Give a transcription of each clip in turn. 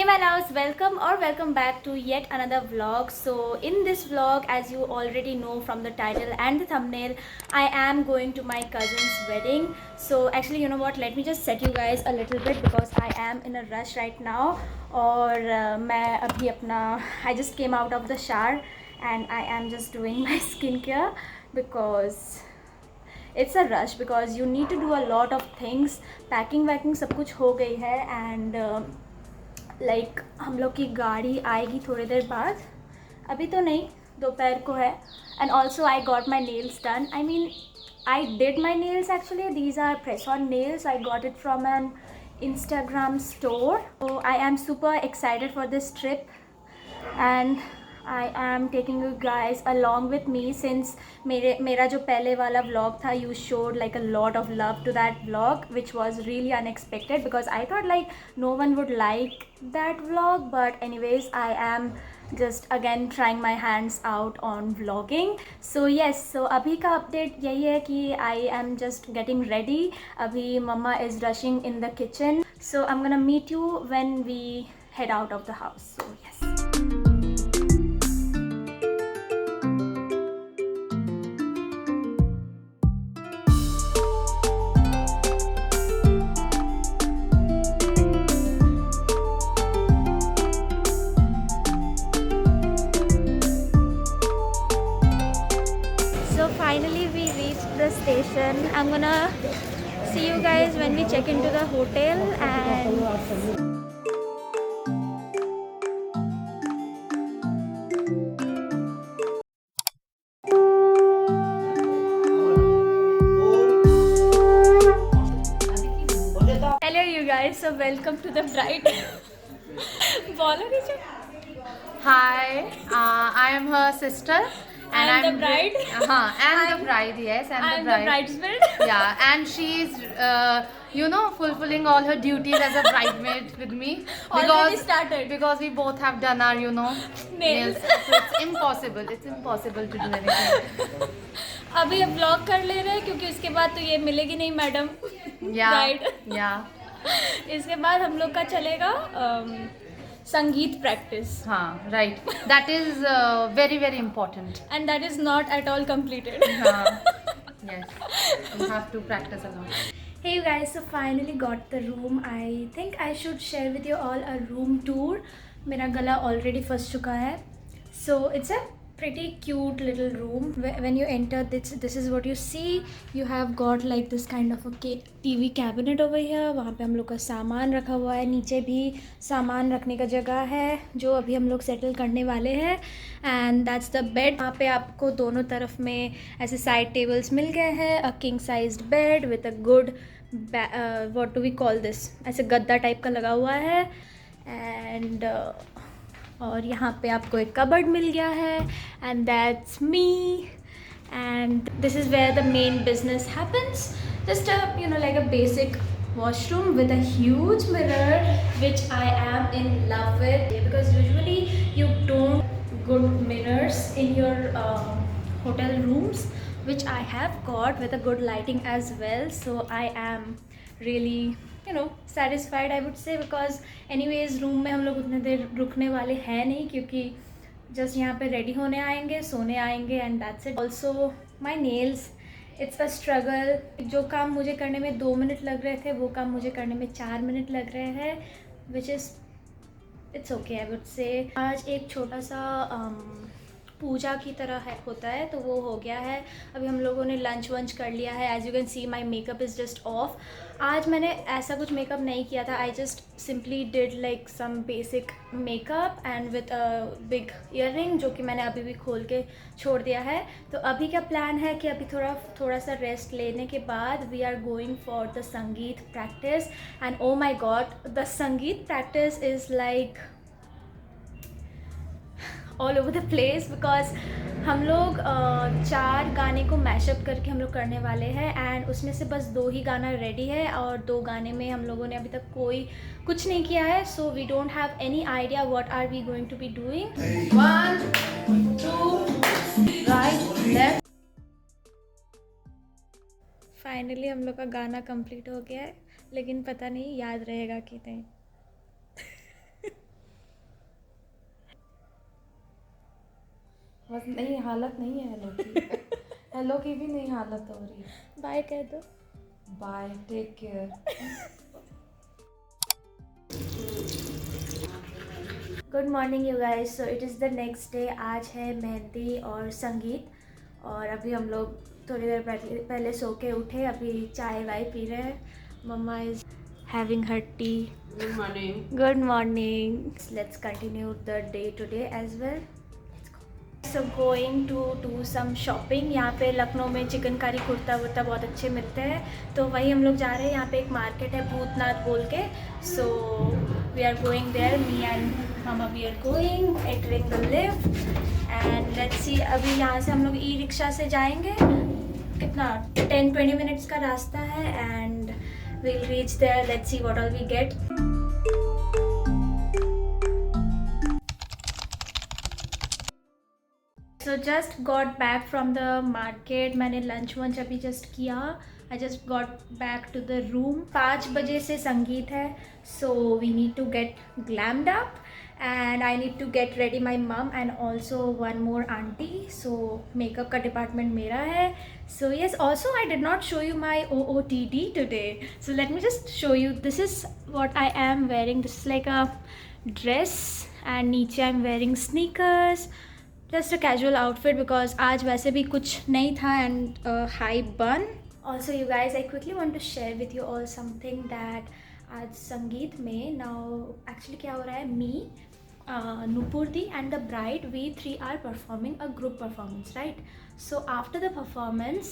my loves, welcome back to yet another vlog. So in this vlog, as you already know from the title and the thumbnail, I am going to my cousin's wedding. So actually, you know what, let me just set you guys a little bit because I am in a rush right now. और मैं अभी अपना I just came out of the shower and I am just doing my skincare because it's a rush because you need to do a lot of things. Packing वैकिंग सब कुछ हो गई है एंड लाइक हम लोग की गाड़ी आएगी थोड़ी देर बाद, अभी तो नहीं, दोपहर को है. And also I got my nails done. I mean I did my nails actually. These are press on nails. I got it from an Instagram store. So I am super excited for this trip and I am taking you guys along with me since मेरा जो पहले वाला vlog था, you showed like a lot of love to that vlog, which was really unexpected because I thought like no one would like that vlog. But anyways, I am just again trying my hands out on vlogging. So yes, so अभी का update यही है कि I am just getting ready. अभी mama is rushing in the kitchen. So I'm gonna meet you when we head out of the house. So yes. So finally we reached the station. I'm gonna see you guys when we check into the hotel. And hello you guys, so welcome to the bride. बोलो नीचे. Hi, I am her sister. And I'm the bride. And the bride, yes, I'm the the bride. bridesmaid. Yeah, and she is, fulfilling all her duties as a bridesmaid with me. Already started. Because we both have done our, Nails. So it's impossible. It's impossible to do anything. अभी अब blog कर ले रहे हैं क्योंकि उसके बाद तो ये मिलेगी नहीं मैडम. Yeah. Bride. Yeah. इसके बाद हम लोग का चलेगा संगीत प्रैक्टिस. हाँ, right. That is very, very important. And that is not at all completed. Yes. You have to practice a lot. Hey you guys, so finally got the room. I think I should share with you all a room tour. मेरा गला already फंस चुका है. So it's a pretty cute little room. When you enter, this is what you see. You have got like this kind of a TV cabinet over here. वहाँ पे हम लोग का सामान रखा हुआ है. नीचे भी सामान रखने का जगह है जो अभी हम लोग सेटल करने वाले हैं. And that's the bed. वहाँ पे आपको दोनों तरफ में ऐसे साइड टेबल्स मिल गए हैं. A king sized bed with a good what do we call this, ऐसे गद्दा टाइप का लगा हुआ है. एंड और यहाँ पे आपको एक कबर्ड मिल गया है. And that's me. And this is where the main business happens. Just like a basic washroom with a huge mirror which I am in love with because usually you don't good mirrors in your hotel rooms, which I have got with a good lighting as well. So I am really satisfied, I would say, because anyways room में हम लोग उतने देर रुकने वाले हैं नहीं क्योंकि just यहाँ पे रेडी होने आएंगे, सोने आएंगे and that's it. Also my nails, it's a struggle. जो काम मुझे करने में 2 मिनट लग रहे थे वो काम मुझे करने में 4 मिनट लग रहे हैं, which is it's okay I would say. आज एक छोटा सा पूजा की तरह है होता है तो वो हो गया है. अभी हम लोगों ने लंच वंच कर लिया है. As you can see my makeup is just off. आज मैंने ऐसा कुछ मेकअप नहीं किया था. I just simply did like some basic makeup and with a big earring जो कि मैंने अभी भी खोल के छोड़ दिया है. तो अभी क्या प्लान है कि अभी थोड़ा सा रेस्ट लेने के बाद we are going for the sangeet practice. And oh my god, the sangeet practice is like all over the place because हम लोग 4 गाने को मैशअप करके हम लोग करने वाले हैं. एंड उसमें से बस 2 ही गाना रेडी है और 2 गाने में हम लोगों ने अभी तक कुछ नहीं किया है. So we don't have any idea what are we going to be doing. 1 2 right left. Finally हम लोग का गाना कंप्लीट हो गया है, लेकिन पता नहीं याद रहेगा कि नहीं. बस नहीं, हालत नहीं है हेलो की। हेलो की भी नहीं हालत हो रही। बाय कह दो। Bye, take care. Good morning you guys. So it is the next day. आज है मेहंदी और संगीत, और अभी हम लोग थोड़ी देर पहले सो के उठे। अभी चाय वाय पी रहे हैं। Mamma is having her tea. Good morning. Good morning. Let's continue the day today as well. So going to do some shopping. यहाँ पे लखनऊ में चिकनकारी कुर्ता वुर्ता बहुत अच्छे मिलते हैं, तो वही हम लोग जा रहे हैं। यहाँ पे एक मार्केट है भूतनाथ बोल के। So we are going there, me and मामा we are going, entering the lift and let's see. अभी यहाँ से हम लोग ई रिक्शा से जाएंगे। कितना 10-20 मिनट्स का रास्ता है and we'll reach there. Let's see what all we get. So just got back from the market. मैंने लंच वंच अभी जस्ट किया। I just got back to the room. 5 बजे से संगीत है, so we need to get glammed up and I need to get ready my mum and also one more aunty. So makeup का department मेरा है। So yes, also I did not show you my OOTD today, so let me just show you. This is what I am wearing. This is like a dress and नीचे I am wearing sneakers, just a casual outfit because आज वैसे भी कुछ नहीं था and high bun. Also you guys, I quickly want to share with you all something that आज संगीत में now actually क्या हो रहा है। मी, Nupurdi and the bride, we three are performing a group performance, right? So after the performance,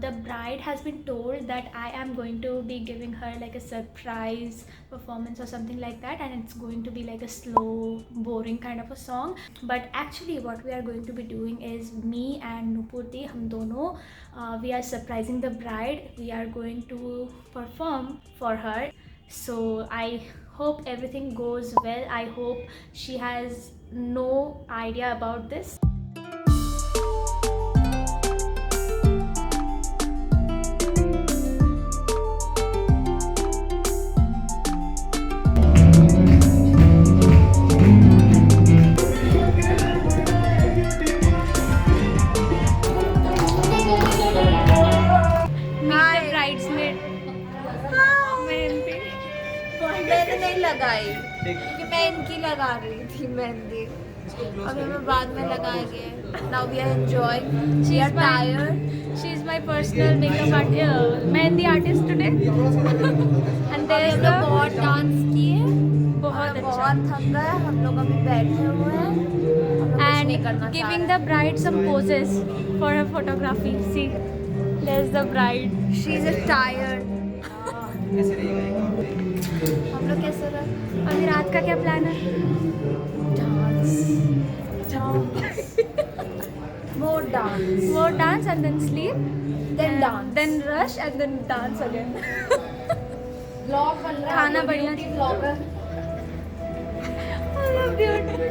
the bride has been told that I am going to be giving her like a surprise performance or something like that, and it's going to be like a slow, boring kind of a song. But actually what we are going to be doing is me and Nupurdi, hum dono, we are surprising the bride. We are going to perform for her. So I hope everything goes well. I hope she has no idea about this. Meet the bridesmaid. Mehndi मैंने नहीं लगाई क्योंकि मैं इनकी लगा रही थी मेहंदी। अभी हमें बाद में लगाएंगे। Now we are enjoying. She are tired. She is my personal makeup artist, mehndi artist today. And there is हम the लोग बहुत डांस किए, बहुत अच्छा. बहुत थक गए। हम लोग अभी बैठे हुए हैं, हम लोग कुछ नहीं करना And चाह giving रहे the bride some poses for her photography. See, there's the bride. हैं। She is tired. हम लोग कैसे रहे? अभी रात का क्या प्लान है? Dance, more dance, More dance and then sleep, then dance, then rush and then dance again. vlog बन रहा है। खाना बढ़िया। vlogger। I love beauty.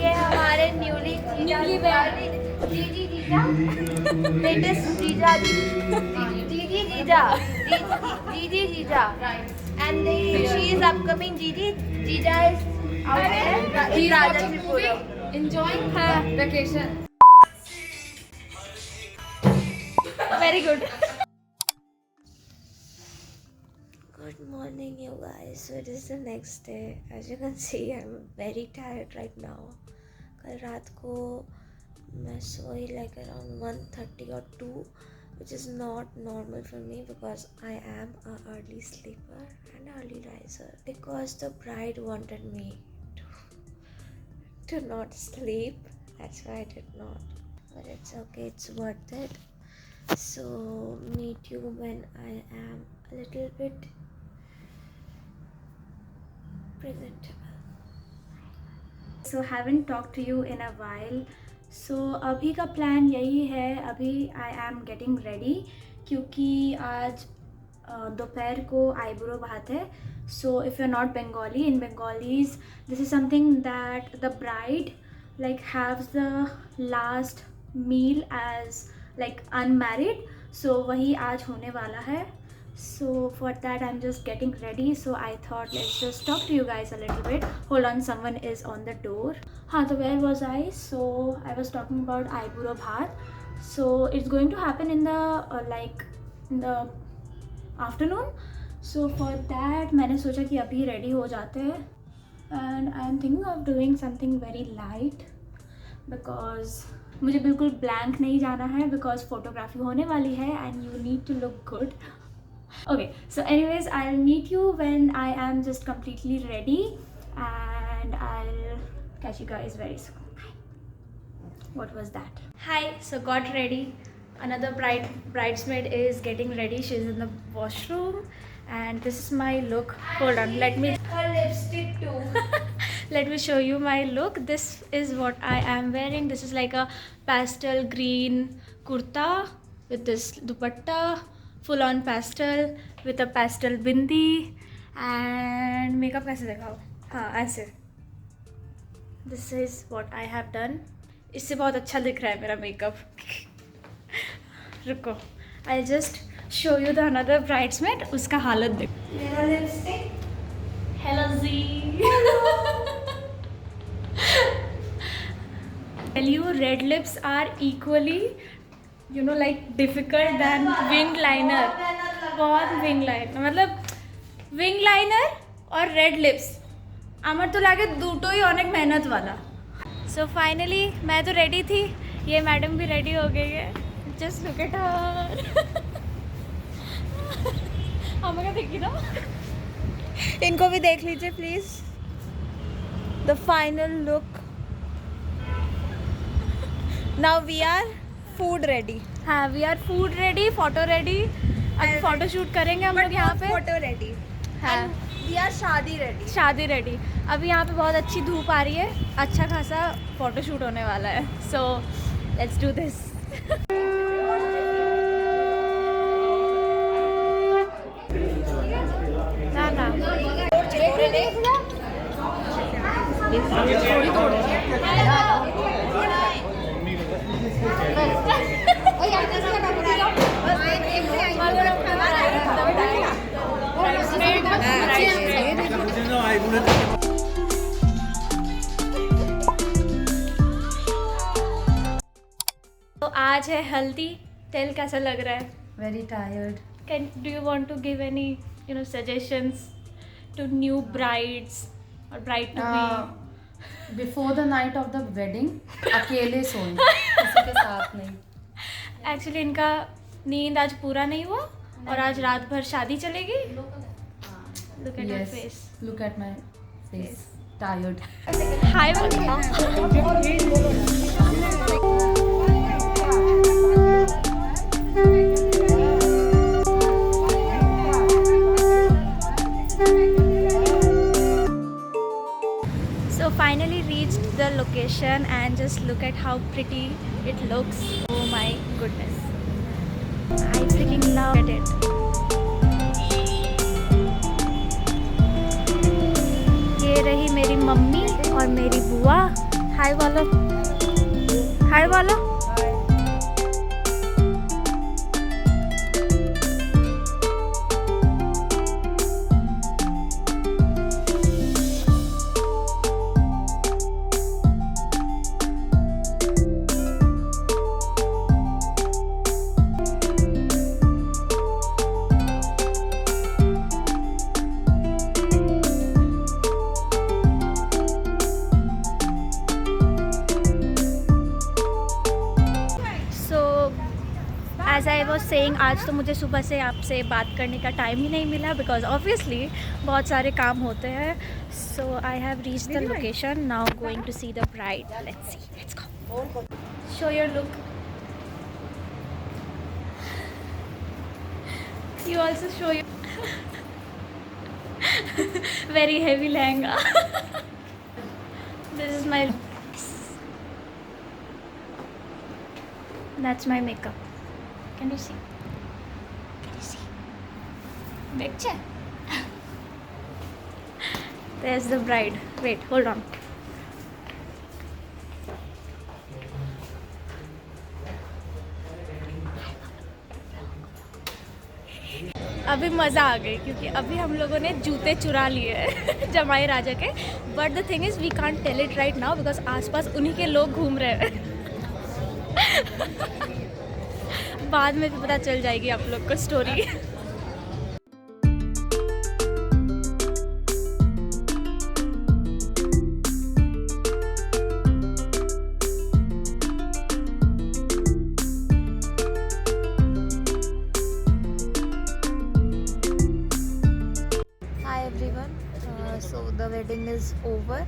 ये हमारे न्यूली जीजी जीजा, लेटेस्ट जीजा जीजी जीजा, and she is upcoming जीजा is out there in Rajasthan. Enjoying her vacation. Very good. Good morning, you guys. So it is the next day. As you can see, I'm very tired right now. कल रात को मैं सोई like around 1:30 or 2, which is not normal for me because I am a early sleeper and early riser. Because the bride wanted me to not sleep, that's why I did not. But it's okay, it's worth it. So meet you when I am a little bit presentable. So haven't talked to you in a while. So अभी का plan यही है। अभी I am getting ready क्योंकि आज दोपहर को eyebrow बात है. So if you're not Bengali, in Bengalis this is something that the bride like has the last meal as like unmarried. So वही आज होने वाला है. So for that I'm just getting ready. So I thought let's just talk to you guys a little bit. Hold on, someone is on the door. So where was I? So I was talking about Aiburo Bhat. So it's going to happen in the in the afternoon. So for that मैंने सोचा कि अभी ready हो जाते हैं. And I am thinking of doing something very light because मुझे बिल्कुल blank नहीं जाना है because photography होने वाली है and you need to look good. Okay, so anyways, I'll meet you when I am just completely ready and I'll catch you guys very soon. Bye. What was that? Hi, so got ready. Another bridesmaid is getting ready. She's in the washroom and this is my look. Hold on, let me Her lipstick too. let me show you my look. This is what I am wearing. This is like a pastel green kurta with this dupatta, full on pastel with a pastel bindi and makeup कैसे दिखाओ? हाँ ऐसे. This is what I have done. इससे बहुत अच्छा दिख रहा है मेरा मेकअप. रुको, I'll just show you the another bridesmaid. उसका हालत देख. मेरा lipstick. Hello Z. Tell you, red lips are equally, you know, like difficult than wing liner. बहुत wing liner मतलब wing liner और red lips আমার তো লাগে দুটোই অনেক मेहनत वाला. So finally मैं तो ready थी, ये मैडम भी ready हो गई है. Just look at her. हमें देखी ना. इनको भी देख लीजिए please. The final look. Now we are food ready. हाँ we are food ready, photo ready. अब फोटो शूट करेंगे हम लोग यहाँ पे. Photo ready. हाँ We are शादी ready. शादी रेडी. अभी यहाँ पे बहुत अच्छी धूप आ रही है, अच्छा खासा फोटो शूट होने वाला है. So let's do this. ना ना तो आज है हल्दी. तेल कैसा लग रहा है? Very tired. Do you want to give any, you know, suggestions to new brides or bride to be? Before the night of the wedding, अकेले सोएं, किसी के साथ नहीं. एक्चुअली इनका नींद आज पूरा नहीं हुआ और आज रात भर शादी चलेगी. Look at her face. Look at my face. Tired. Hi. So finally reached the location and just look at how pretty it looks. Oh my goodness. I freaking love it. ये रही मेरी मम्मी और मेरी बुआ. हाय बोलो. हाय बोलो. As I was saying, आज तो मुझे सुबह से आपसे बात करने का टाइम ही नहीं मिला बिकॉज ऑब्वियसली बहुत सारे काम होते हैं. So I have reach the location. Now going to see the bride. Let's see. Let's go. Show your look. You also show your very heavy lehenga. This is my. That's my makeup. Can you see? Can you see? Picture. There's the bride. Wait, hold on. अभी मज़ा आ गई क्योंकि अभी हम लोगों ने जूते चुरा लिए हैं जमाई राजा के. But the thing is we can't tell it right now because आसपास उन्हीं के लोग घूम रहे हैं. बाद में भी पता चल जाएगी आप लोग को story. Hi everyone. So the wedding is over.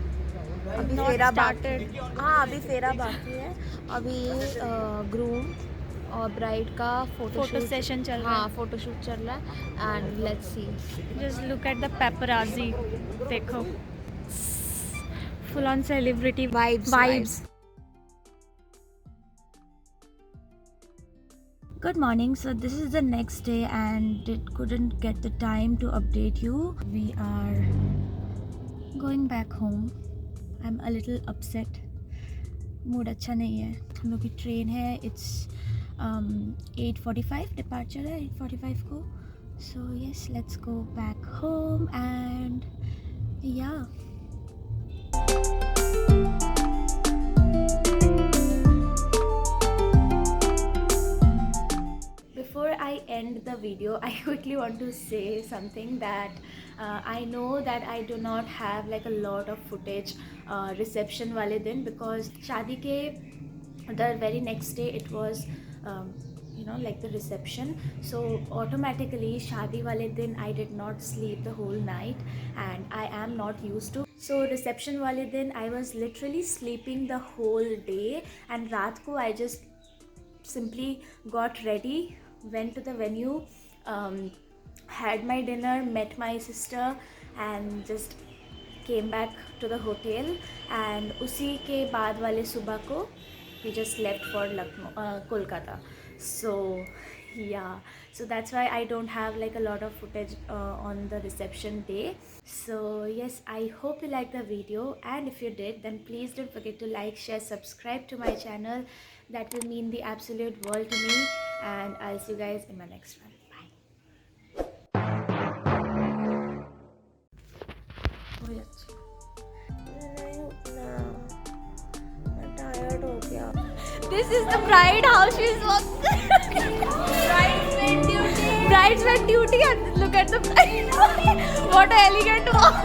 अभी Not फेरा started. बाकी. हाँ अभी फेरा बाकी है. अभी ग्रूम और ब्राइड का फोटो सेशन चल रहा हाँ फोटोशूट चल रहा है एंड लेट्स सी. है. Just look at the paparazzi. देखो full on celebrity Vibes. Good morning. So this is the next day and it couldn't get the time to update you. We are going back home. I'm a little upset. Mood अच्छा नहीं है. हम लोग की train है. It's 8:45 departure है 8:45 को. So yes, let's go back home and yeah. Before I end the video, I quickly want to say something that I know that I do not have like a lot of footage reception वाले दिन because शादी के the very next day it was like the reception. So automatically शादी वाले दिन I did not sleep the whole night and I am not used to. So reception वाले दिन I was literally sleeping the whole day and रात को I just simply got ready, went to the venue, had my dinner, met my sister and just came back to the hotel and उसी के बाद वाले सुबह को we just left for Kolkata. So yeah, so that's why I don't have like a lot of footage on the reception day. So yes, I hope you liked the video and if you did then please don't forget to like, share, subscribe to my channel. That will mean the absolute world to me and I'll see you guys in my next one. Bye. नहीं उठना. मैं tired हो गया. This is the bride house. She's walking. Bridesmaid duty and look at the bride. What an elegant walk.